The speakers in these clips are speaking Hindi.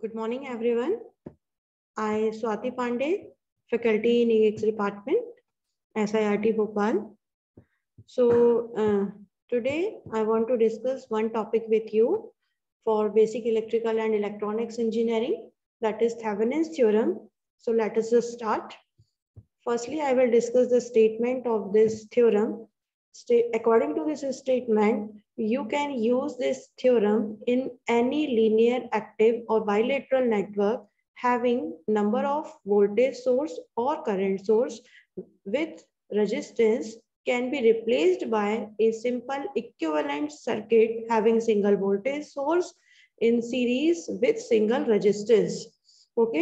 Good morning, everyone. I Swati Pandey, faculty in EX department, SIRT Bhopal. So today I want to discuss one topic with you for basic electrical and electronics engineering, that is Thevenin's theorem. So let us just start. Firstly, I will discuss the statement of this theorem. According to this statement, you can use this theorem in any linear active or bilateral network having number of voltage source or current source with resistance can be replaced by a simple equivalent circuit having single voltage source in series with single resistance. Okay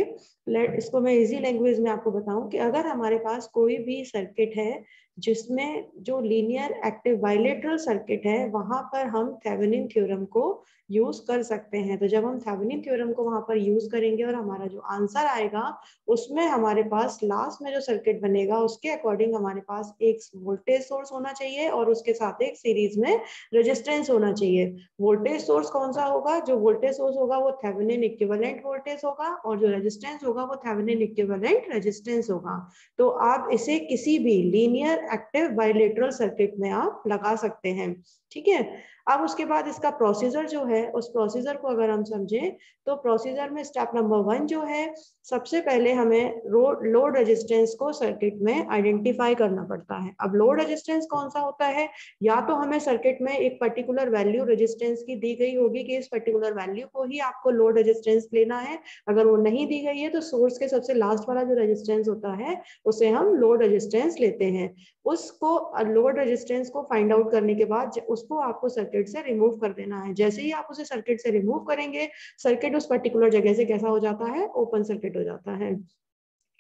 इसको मैं इजी लैंग्वेज में आपको बताऊं कि अगर हमारे पास कोई भी सर्किट है जिसमें जो लीनियर एक्टिव बाइलेटरल सर्किट है वहां पर हम थेवेनिन थ्योरम को यूज कर सकते हैं। तो जब हम थेवेनिन थ्योरम को वहां पर यूज करेंगे और हमारा जो आंसर आएगा उसमें हमारे पास लास्ट में जो सर्किट बनेगा उसके अकॉर्डिंग हमारे पास एक वोल्टेज सोर्स होना चाहिए और उसके साथ एक सीरीज में रेजिस्टेंस होना चाहिए। वोल्टेज सोर्स कौन सा होगा? जो वोल्टेज सोर्स होगा वो थेवेनिन इक्विवेलेंट वोल्टेज होगा और जो रेजिस्टेंस होगा वो थेवेनिन इक्विवेलेंट रेजिस्टेंस होगा। तो आप इसे किसी भी लीनियर एक्टिव बाइलेटरल सर्किट में आप लगा सकते हैं। ठीक है, अब उसके बाद इसका प्रोसीजर जो है उस प्रोसीजर को अगर हम समझें तो प्रोसीजर में स्टेप नंबर 1 जो है, सबसे पहले हमें लोड रेजिस्टेंस को सर्किट में आइडेंटिफाई करना पड़ता है। अब लोड रेजिस्टेंस कौन सा होता है? या तो हमें सर्किट में एक पर्टिकुलर वैल्यू रेजिस्टेंस की दी गई होगी कि इस पर्टिकुलर वैल्यू को ही आपको लोड रेजिस्टेंस लेना है। अगर वो नहीं दी गई है तो सोर्स के सबसे लास्ट वाला जो रेजिस्टेंस होता है उसे हम लोड रेजिस्टेंस लेते हैं। उसको लोड रेजिस्टेंस को फाइंड आउट करने के बाद उसको आपको सर्किट से रिमूव कर देना है। जैसे ही आप उसे सर्किट से रिमूव करेंगे सर्किट उस पर्टिकुलर जगह से कैसा हो जाता है? ओपन सर्किट हो जाता है।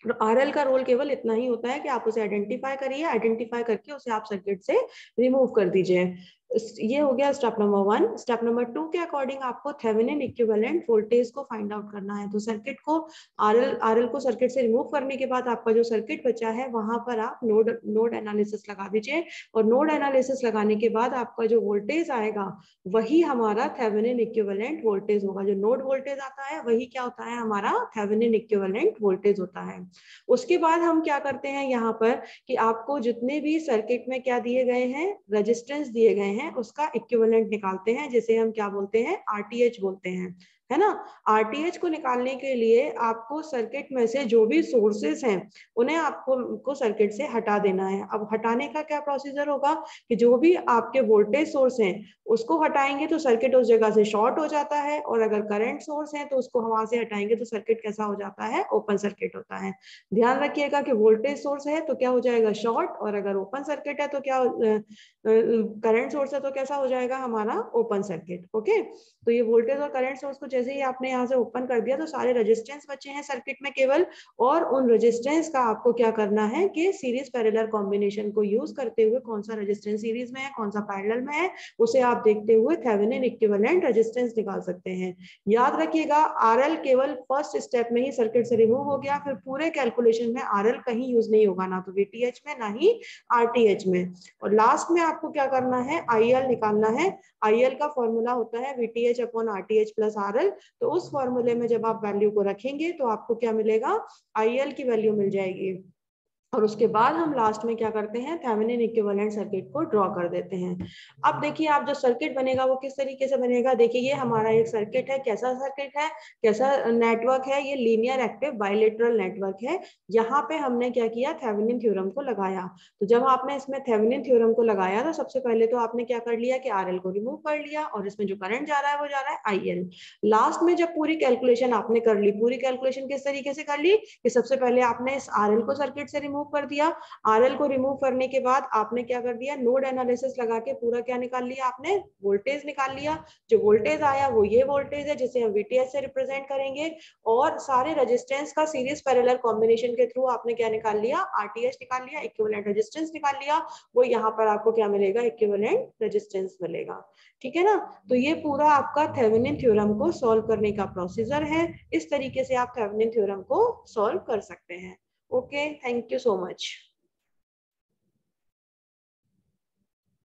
तो आरएल का रोल केवल इतना ही होता है कि आप उसे आइडेंटिफाई करिए, आइडेंटिफाई करके उसे आप सर्किट से रिमूव कर दीजिए। ये हो गया स्टेप नंबर 1। स्टेप नंबर 2 के अकॉर्डिंग आपको थेवेनिन इक्विवेलेंट वोल्टेज को फाइंड आउट करना है। तो सर्किट को आरएल को सर्किट से रिमूव करने के बाद आपका जो सर्किट बचा है वहां पर आप नोड एनालिसिस लगा दीजिए और नोड एनालिसिस लगाने के बाद आपका जो वोल्टेज आएगा वही हमारा थेवेनिन इक्विवेलेंट वोल्टेज होगा। जो नोड वोल्टेज आता है वही क्या होता है? हमारा थेवेनिन इक्विवेलेंट वोल्टेज होता है। उसके बाद हम क्या करते हैं यहाँ पर कि आपको जितने भी सर्किट में क्या दिए गए हैं, रेजिस्टेंस दिए गए हैं, उसका इक्विवेलेंट निकालते हैं जिसे हम क्या बोलते हैं? आरटीएच बोलते हैं, है ना। आरटीएच को निकालने के लिए आपको सर्किट में से जो भी सोर्सेस हैं उन्हें आपको सर्किट से हटा देना है। अब हटाने का क्या प्रोसीजर होगा कि जो भी आपके वोल्टेज सोर्स हैं उसको हटाएंगे तो सर्किट उस जगह से शॉर्ट हो जाता है और अगर करंट सोर्स है तो उसको वहां से हटाएंगे तो सर्किट कैसा हो जाता है? ओपन सर्किट होता है। ध्यान रखिएगा कि वोल्टेज सोर्स है तो क्या हो जाएगा? शॉर्ट, और अगर ओपन सर्किट है तो क्या करंट सोर्स है तो कैसा हो जाएगा? हमारा ओपन सर्किट। ओके, तो ये वोल्टेज और करंट सोर्स को जैसे ही आपने यहाँ से ओपन कर दिया तो सारे रेजिस्टेंस बचे हैं सर्किट में केवल, और उन रेजिस्टेंस का आपको क्या करना है कि सीरीज पैरेलल कॉम्बिनेशन को यूज करते हुए कौन सा रेजिस्टेंस सीरीज में है कौन सा पैरेलल में है उसे आप देखते हुए थेवेनिन इक्विवेलेंट रेजिस्टेंस निकाल सकते हैं। याद रखिएगा आरएल केवल फर्स्ट स्टेप में ही सर्किट से रिमूव हो गया, फिर पूरे कैलकुलेशन में आरएल कहीं यूज नहीं होगा, ना तो वीटीएच में ना ही आरटीएच में। और लास्ट में आपको क्या करना है? आईएल निकालना है। आईएल का फॉर्मूला होता है VTH upon RTH plus RL. तो उस फॉर्मूले में जब आप वैल्यू को रखेंगे तो आपको क्या मिलेगा? आईएल की वैल्यू मिल जाएगी। और उसके बाद हम लास्ट में क्या करते हैं? थेवेनिन इक्विवेलेंट सर्किट को ड्रॉ कर देते हैं। अब देखिए आप जो सर्किट बनेगा वो किस तरीके से बनेगा। देखिए ये हमारा एक सर्किट है। कैसा सर्किट है? कैसा नेटवर्क है? ये लीनियर एक्टिव बाइलेटरल नेटवर्क है। यहाँ पे हमने क्या किया? थेवेनिन थ्योरम को लगाया। तो जब आपने इसमें थेवेनिन थ्योरम को लगाया तो सबसे पहले तो आपने क्या कर लिया कि आरएल को रिमूव कर लिया और इसमें जो करंट जा रहा है वो जा रहा है आईएल। लास्ट में जब पूरी कैलकुलेशन आपने कर ली, पूरी कैलकुलेशन किस तरीके से कर ली कि सबसे पहले आपने इस आरएल को सर्किट से रिमूव कर दिया। आरएल को रिमूव करने के बाद आपने क्या कर दिया? नोड एनालिसिस लगा के पूरा क्या निकाल लिया? आपने वोल्टेज निकाल लिया। जो वोल्टेज आया वो ये वोल्टेज है जिसे हम वीटीएच से रिप्रेजेंट करेंगे, और सारे रेजिस्टेंस का सीरीज पैरेलल कॉम्बिनेशन के थ्रू आपने क्या निकाल लिया? आरटीएच निकाल लिया, इक्विवेलेंट रेजिस्टेंस निकाल लिया। वो यहाँ पर आपको क्या मिलेगा? इक्विवेलेंट रेजिस्टेंस मिलेगा। ठीक है ना। तो ये पूरा आपका थेवेनिन थ्योरम को सॉल्व करने का प्रोसीजर है। इस तरीके से आप थेवेनिन थ्योरम को सॉल्व कर सकते हैं। Okay, thank you so much.